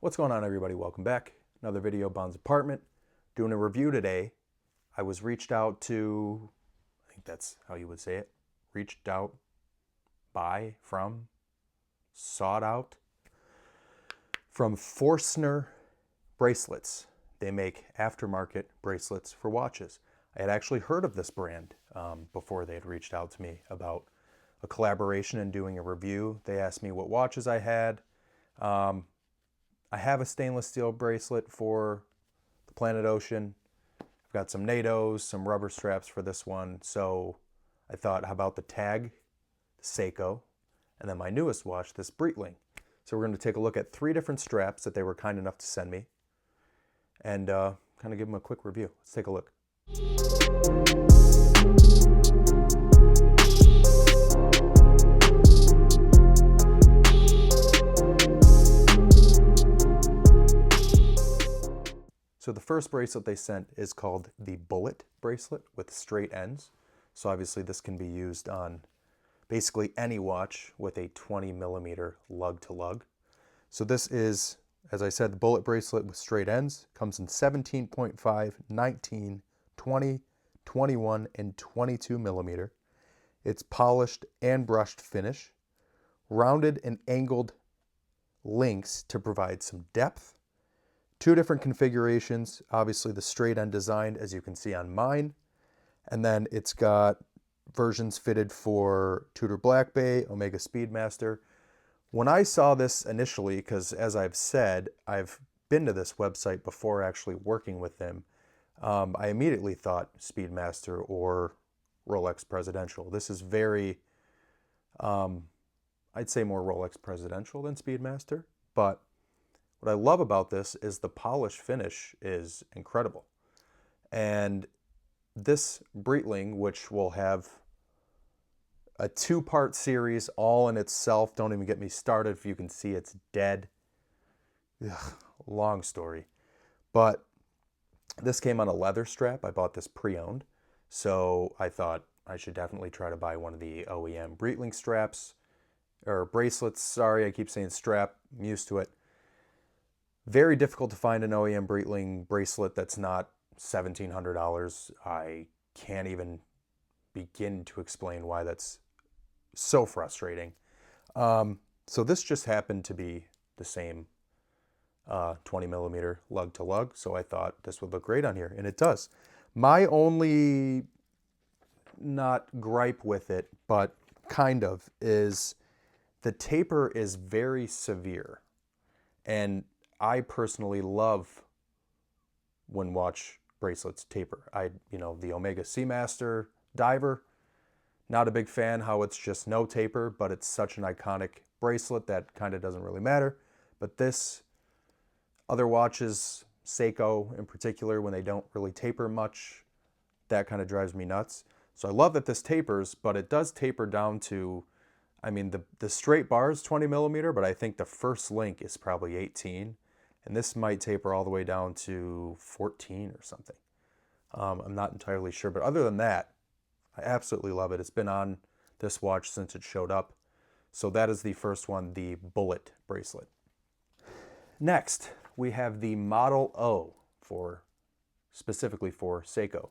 What's going on, everybody? Welcome back. Another video, Bond's Apartment. Doing a review today. I was reached out to, I think that's how you would say it, reached out by, from, sought out, from Forstner bracelets. They make aftermarket bracelets for watches. I had actually heard of this brand before they had reached out to me about a collaboration and doing a review. They asked me what watches I had. I have a stainless steel bracelet for the Planet Ocean. I've got some NATOs, some rubber straps for this one. So I thought, how about the tag, the Seiko, and then my newest watch, this Breitling. So we're going to take a look at 3 different straps that they were kind enough to send me and kind of give them a quick review. Let's take a look. So the first bracelet they sent is called the Bullet bracelet with straight ends. So obviously this can be used on basically any watch with a 20mm lug to lug. So this is, as I said, the Bullet bracelet with straight ends. Comes in 17.5, 19, 20, 21, and 22mm. It's polished and brushed finish. Rounded and angled links to provide some depth. 2 different configurations, obviously the straight end design, as you can see on mine. And then it's got versions fitted for Tudor Black Bay, Omega Speedmaster. When I saw this initially, because as I've said, I've been to this website before actually working with them, I immediately thought Speedmaster or Rolex Presidential. This is very, I'd say more Rolex Presidential than Speedmaster, but what I love about this is the polish finish is incredible. And this Breitling, which will have a 2-part series all in itself, don't even get me started if you can see it's dead. Ugh, long story. But this came on a leather strap. I bought this pre-owned. So I thought I should definitely try to buy one of the OEM Breitling straps, or bracelets, sorry, I keep saying strap, I'm used to it. Very difficult to find an OEM Breitling bracelet that's not $1,700. I can't even begin to explain why that's so frustrating. So this just happened to be the same 20mm lug to lug, so I thought this would look great on here, and it does. My only, not gripe with it, but kind of, is the taper is very severe. And I personally love when watch bracelets taper. The Omega Seamaster Diver, not a big fan how it's just no taper, but it's such an iconic bracelet that kind of doesn't really matter. But this, other watches, Seiko in particular, when they don't really taper much, that kind of drives me nuts. So I love that this tapers, but it does taper down to, I mean, the straight bar is 20mm, but I think the first link is probably 18. And this might taper all the way down to 14 or something. I'm not entirely sure, but other than that, I absolutely love it. It's been on this watch since it showed up. So that is the first one, the Bullet bracelet. Next, we have the Model O, specifically for Seiko.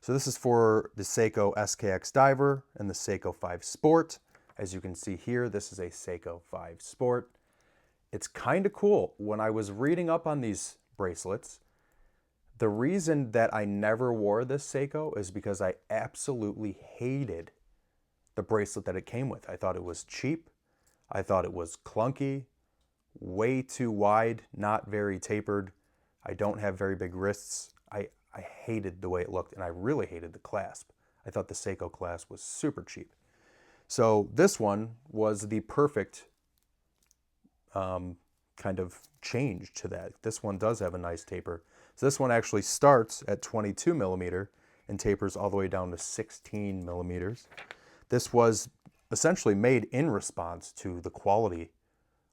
So this is for the Seiko SKX Diver and the Seiko 5 Sport. As you can see here, this is a Seiko 5 Sport. It's kind of cool. When I was reading up on these bracelets, the reason that I never wore this Seiko is because I absolutely hated the bracelet that it came with. I thought it was cheap. I thought it was clunky, way too wide, not very tapered. I don't have very big wrists. I hated the way it looked, and I really hated the clasp. I thought the Seiko clasp was super cheap. So this one was the perfect kind of change to that. This one does have a nice taper. So this one actually starts at 22mm and tapers all the way down to 16mm. This was essentially made in response to the quality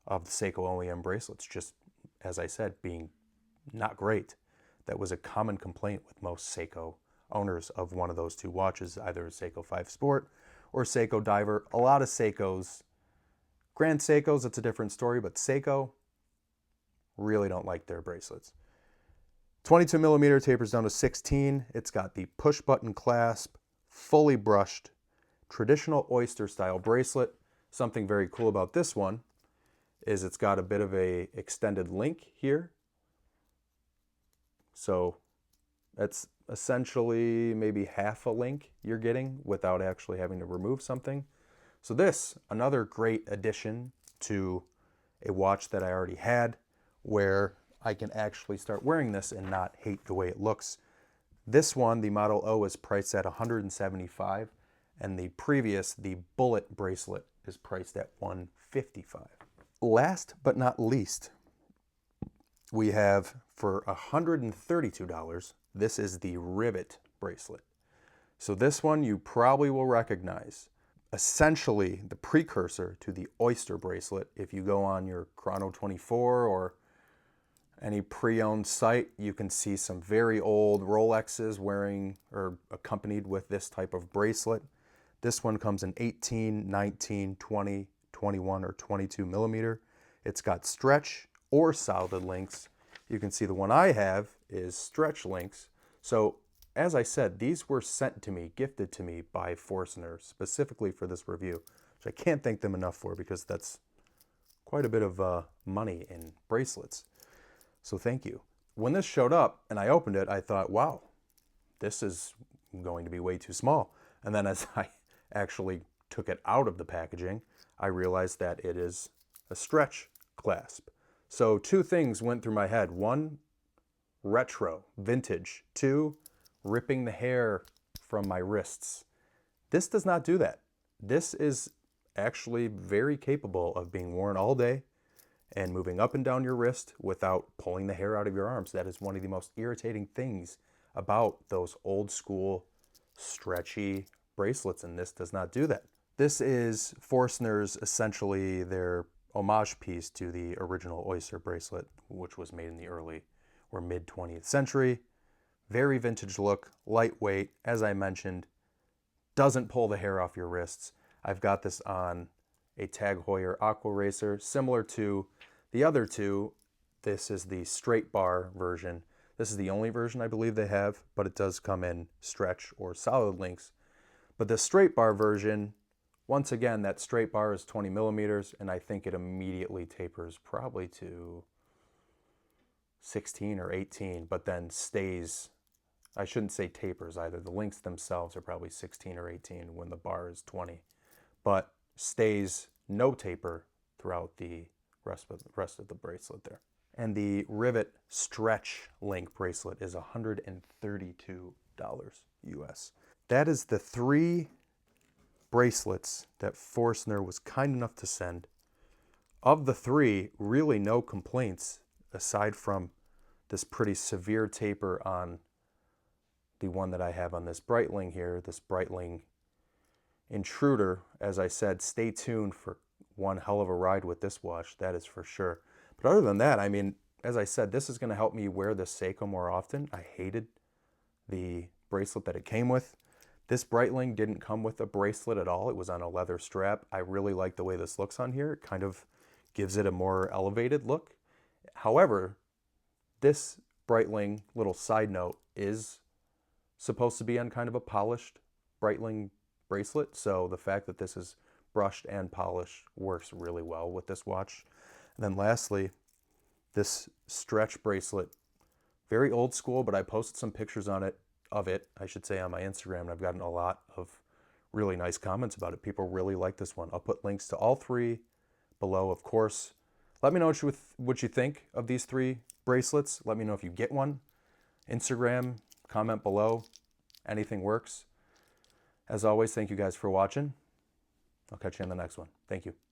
of the Seiko OEM bracelets, just as I said, being not great. That was a common complaint with most Seiko owners of one of those 2 watches, either a Seiko 5 Sport or Seiko Diver. A lot of Seikos, Grand Seikos, it's a different story, but Seiko, Really don't like their bracelets. 22 millimeter tapers down to 16. It's got the push button clasp, fully brushed, traditional oyster style bracelet. Something very cool about this one is it's got a bit of a extended link here. So that's essentially maybe half a link you're getting without actually having to remove something. So this, another great addition to a watch that I already had, where I can actually start wearing this and not hate the way it looks. This one, the Model O, is priced at $175, and the previous, the Bullet bracelet, is priced at $155. Last but not least, we have for $132, this is the Rivet bracelet. So this one you probably will recognize. Essentially the precursor to the Oyster bracelet. If you go on your Chrono24 or any pre-owned site, you can see some very old Rolexes wearing or accompanied with this type of bracelet. This one comes in 18, 19, 20, 21, or 22 millimeter. It's got stretch or solid links. You can see the one I have is stretch links. So as I said, these were sent to me, gifted to me by Forstner specifically for this review, which I can't thank them enough for because that's quite a bit of money in bracelets. So thank you. When this showed up and I opened it, I thought, wow, this is going to be way too small. And then as I actually took it out of the packaging, I realized that it is a stretch clasp. So two things went through my head. One, retro, vintage. Two, ripping the hair from my wrists. This does not do that. This is actually very capable of being worn all day and moving up and down your wrist without pulling the hair out of your arms. That is one of the most irritating things about those old school stretchy bracelets, and this does not do that. This is Forstner's, essentially their homage piece to the original Oyster bracelet, which was made in the early or mid 20th century. Very vintage look, lightweight, as I mentioned, doesn't pull the hair off your wrists. I've got this on a Tag Heuer Aqua Racer, similar to the other two. This is the straight bar version. This is the only version I believe they have, but it does come in stretch or solid links. But the straight bar version, once again, that straight bar is 20 millimeters, and I think it immediately tapers probably to 16 or 18, but then stays, I shouldn't say tapers either. The links themselves are probably 16 or 18 when the bar is 20, but stays no taper throughout the rest of the bracelet there. And the Rivet Stretch Link bracelet is $132 US. That is the three bracelets that Forstner was kind enough to send. Of the three, really no complaints aside from this pretty severe taper on the one that I have on this Breitling here, this Breitling Intruder. As I said, stay tuned for one hell of a ride with this watch, that is for sure. But other than that, I mean, as I said, this is going to help me wear the Seiko more often. I hated the bracelet that it came with. This Breitling didn't come with a bracelet at all. It was on a leather strap. I really like the way this looks on here. It kind of gives it a more elevated look. However, this Breitling, little side note, is supposed to be on kind of a polished Breitling bracelet. So the fact that this is brushed and polished works really well with this watch. And then lastly, this stretch bracelet, very old school, but I posted some pictures of it, I should say, on my Instagram, and I've gotten a lot of really nice comments about it. People really like this one. I'll put links to all three below, of course. Let me know what you think of these three bracelets. Let me know if you get one. Instagram, comment below. Anything works. As always, thank you guys for watching. I'll catch you on the next one. Thank you.